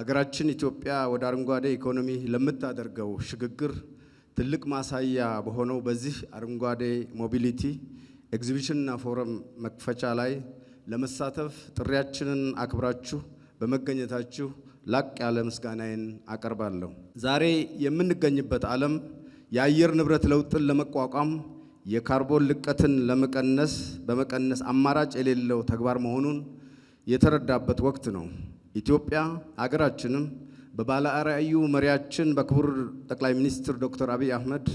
ሀገራችን ኢትዮጵያ ወደ አረንጓዴ ኢኮኖሚ ለምታደርገው ሽግግር ትልቅ ማሳያ በሆነው በዚህ አረንጓዴ ሞቢሊቲ ኤግዚቢሽንና ፎረም መክፈቻ ላይ ለመሳተፍ ጥሪያችንን አክብራችሁ በመገኘታችሁ ላቅ ያለ ምስጋናዬን አቀርባለሁ። ዛሬ የምንገኝበት ዓለም የአየር ንብረት ለውጥን ለመቋቋም የካርቦን ልቀትን በመቀነስ አማራጭ የሌለው ተግባር መሆኑን የተረዳበት ወቅት ነው። ኢትዮጵያ ሀገራችንም በባለራዕዩ መሪያችን በክቡር ጠቅላይ ሚኒስትር ዶክተር አብይ አህመድ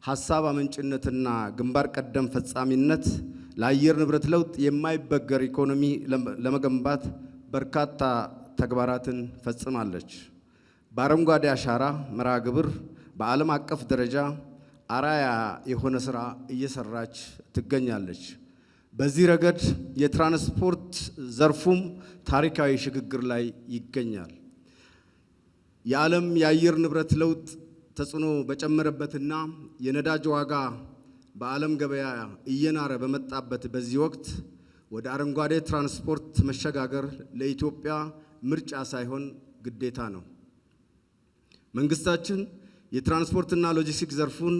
ሐሳብ አመንጭነትና ግንባር ቀደም ፈጻሚነት ለአየር ንብረት ለውጥ የማይበገር ኢኮኖሚ ለመገንባት በርካታ ተግባራትን ፈጽማለች። በአረንጓዴ አሻራ መርሃ ግብር በዓለም አቀፍ ደረጃ አራያ የሆነ ስራ እየሰራች ትገኛለች። በዚህ ረገድ የትራንስፖርት ዘርፉም ታሪካዊ ሽግግር ላይ ይገኛል። የዓለም የአየር ንብረት ለውጥ ተጽዕኖ በጨመረበትና የነዳጅ ዋጋ በዓለም ገበያ እየናረ በመጣበት በዚህ ወቅት ወደ አረንጓዴ ትራንስፖርት መሸጋገር ለኢትዮጵያ ምርጫ ሳይሆን ግዴታ ነው። መንግስታችን የትራንስፖርትና ሎጂስቲክስ ዘርፉን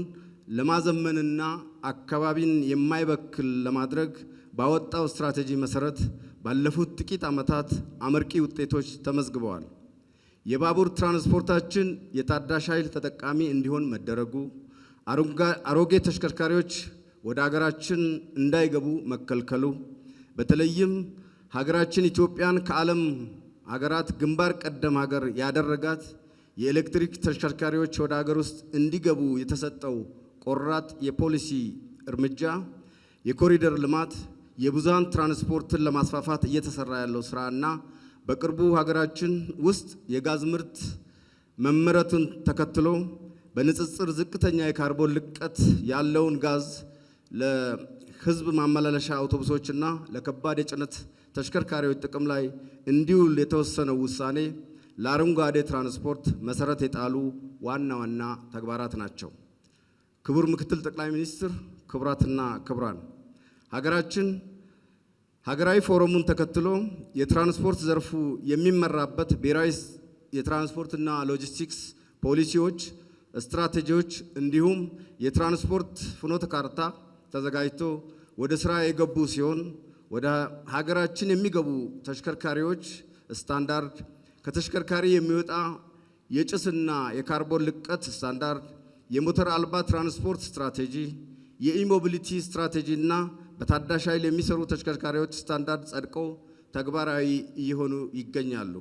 ለማዘመንና አካባቢን የማይበክል ለማድረግ ባወጣው ስትራቴጂ መሰረት ባለፉት ጥቂት ዓመታት አመርቂ ውጤቶች ተመዝግበዋል። የባቡር ትራንስፖርታችን የታዳሽ ኃይል ተጠቃሚ እንዲሆን መደረጉ፣ አሮጌ ተሽከርካሪዎች ወደ ሀገራችን እንዳይገቡ መከልከሉ፣ በተለይም ሀገራችን ኢትዮጵያን ከዓለም ሀገራት ግንባር ቀደም ሀገር ያደረጋት የኤሌክትሪክ ተሽከርካሪዎች ወደ ሀገር ውስጥ እንዲገቡ የተሰጠው ቆራጥ የፖሊሲ እርምጃ፣ የኮሪደር ልማት፣ የብዙሃን ትራንስፖርትን ለማስፋፋት እየተሰራ ያለው ስራና በቅርቡ ሀገራችን ውስጥ የጋዝ ምርት መመረቱን ተከትሎ በንጽጽር ዝቅተኛ የካርቦን ልቀት ያለውን ጋዝ ለሕዝብ ማመላለሻ አውቶቡሶችና ለከባድ የጭነት ተሽከርካሪዎች ጥቅም ላይ እንዲውል የተወሰነው ውሳኔ ለአረንጓዴ ትራንስፖርት መሰረት የጣሉ ዋና ዋና ተግባራት ናቸው። ክቡር ምክትል ጠቅላይ ሚኒስትር፣ ክቡራትና ክቡራን፣ ሀገራችን ሀገራዊ ፎረሙን ተከትሎ የትራንስፖርት ዘርፉ የሚመራበት ብሔራዊ የትራንስፖርትና ሎጂስቲክስ ፖሊሲዎች፣ ስትራቴጂዎች እንዲሁም የትራንስፖርት ፍኖተ ካርታ ተዘጋጅቶ ወደ ስራ የገቡ ሲሆን ወደ ሀገራችን የሚገቡ ተሽከርካሪዎች ስታንዳርድ፣ ከተሽከርካሪ የሚወጣ የጭስና የካርቦን ልቀት ስታንዳርድ፣ የሞተር አልባ ትራንስፖርት ስትራቴጂ፣ የኢሞቢሊቲ ስትራቴጂ እና በታዳሽ ኃይል የሚሰሩ ተሽከርካሪዎች ስታንዳርድ ጸድቀው ተግባራዊ እየሆኑ ይገኛሉ።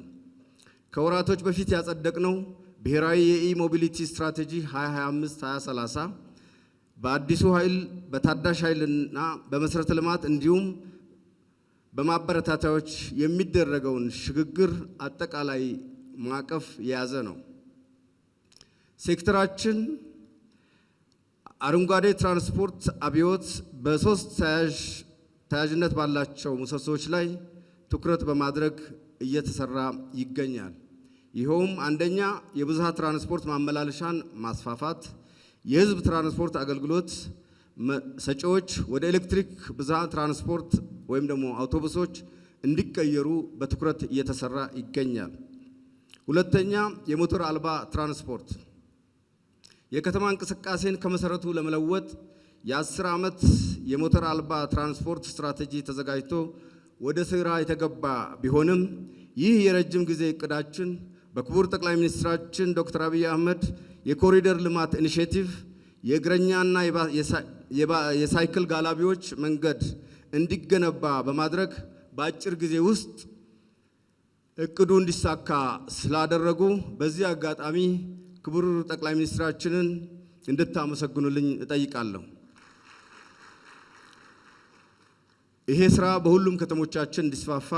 ከወራቶች በፊት ያጸደቅነው ብሔራዊ የኢሞቢሊቲ ስትራቴጂ 2025-2030 በአዲሱ ኃይል በታዳሽ ኃይልና በመሰረተ ልማት እንዲሁም በማበረታታዎች የሚደረገውን ሽግግር አጠቃላይ ማዕቀፍ የያዘ ነው። ሴክተራችን አረንጓዴ ትራንስፖርት አብዮት በሶስት ተያያዥነት ባላቸው ምሰሶች ላይ ትኩረት በማድረግ እየተሰራ ይገኛል። ይኸውም አንደኛ የብዝሃ ትራንስፖርት ማመላለሻን ማስፋፋት፣ የህዝብ ትራንስፖርት አገልግሎት ሰጪዎች ወደ ኤሌክትሪክ ብዝሃ ትራንስፖርት ወይም ደግሞ አውቶቡሶች እንዲቀየሩ በትኩረት እየተሰራ ይገኛል። ሁለተኛ የሞተር አልባ ትራንስፖርት የከተማ እንቅስቃሴን ከመሰረቱ ለመለወጥ የ10 ዓመት የሞተር አልባ ትራንስፖርት ስትራቴጂ ተዘጋጅቶ ወደ ስራ የተገባ ቢሆንም ይህ የረጅም ጊዜ እቅዳችን በክቡር ጠቅላይ ሚኒስትራችን ዶክተር አብይ አህመድ የኮሪደር ልማት ኢኒሼቲቭ የእግረኛና የሳይክል ጋላቢዎች መንገድ እንዲገነባ በማድረግ በአጭር ጊዜ ውስጥ እቅዱ እንዲሳካ ስላደረጉ በዚህ አጋጣሚ ክቡር ጠቅላይ ሚኒስትራችንን እንድታመሰግኑልኝ እጠይቃለሁ። ይሄ ስራ በሁሉም ከተሞቻችን እንዲስፋፋ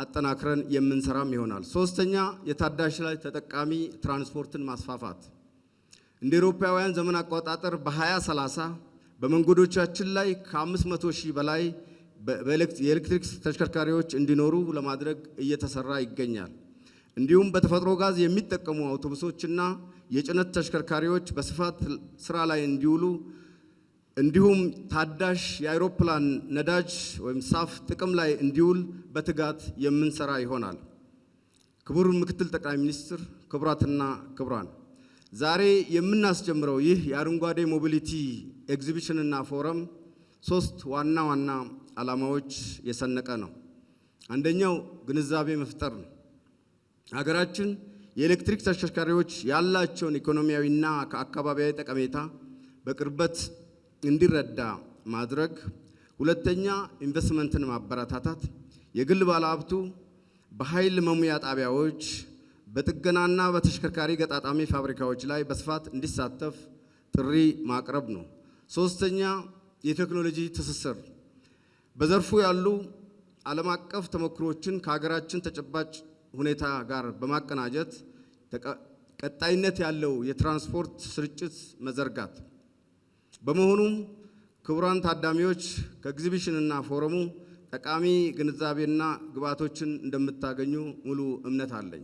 አጠናክረን የምንሰራም ይሆናል። ሶስተኛ የታዳሽ ላይ ተጠቃሚ ትራንስፖርትን ማስፋፋት እንደ አውሮፓውያን ዘመን አቆጣጠር በ2030 በመንገዶቻችን ላይ ከ500 ሺህ በላይ የኤሌክትሪክ ተሽከርካሪዎች እንዲኖሩ ለማድረግ እየተሰራ ይገኛል። እንዲሁም በተፈጥሮ ጋዝ የሚጠቀሙ አውቶቡሶችና የጭነት ተሽከርካሪዎች በስፋት ስራ ላይ እንዲውሉ እንዲሁም ታዳሽ የአውሮፕላን ነዳጅ ወይም ሳፍ ጥቅም ላይ እንዲውል በትጋት የምንሰራ ይሆናል። ክቡር ምክትል ጠቅላይ ሚኒስትር፣ ክቡራትና ክቡራን፣ ዛሬ የምናስጀምረው ይህ የአረንጓዴ ሞቢሊቲ ኤግዚቢሽንና ፎረም 3 ዋና ዋና ዓላማዎች የሰነቀ ነው። አንደኛው ግንዛቤ መፍጠር ነው። ሀገራችን የኤሌክትሪክ ተሽከርካሪዎች ያላቸውን ኢኮኖሚያዊና ከአካባቢያዊ ጠቀሜታ በቅርበት እንዲረዳ ማድረግ። ሁለተኛ ኢንቨስትመንትን ማበረታታት፣ የግል ባለሀብቱ በኃይል መሙያ ጣቢያዎች በጥገናና በተሽከርካሪ ገጣጣሚ ፋብሪካዎች ላይ በስፋት እንዲሳተፍ ጥሪ ማቅረብ ነው። ሶስተኛ የቴክኖሎጂ ትስስር፣ በዘርፉ ያሉ ዓለም አቀፍ ተሞክሮችን ከሀገራችን ተጨባጭ ሁኔታ ጋር በማቀናጀት ቀጣይነት ያለው የትራንስፖርት ስርጭት መዘርጋት። በመሆኑም ክቡራን ታዳሚዎች ከኤግዚቢሽንና ፎረሙ ጠቃሚ ግንዛቤና ግብዓቶችን እንደምታገኙ ሙሉ እምነት አለኝ።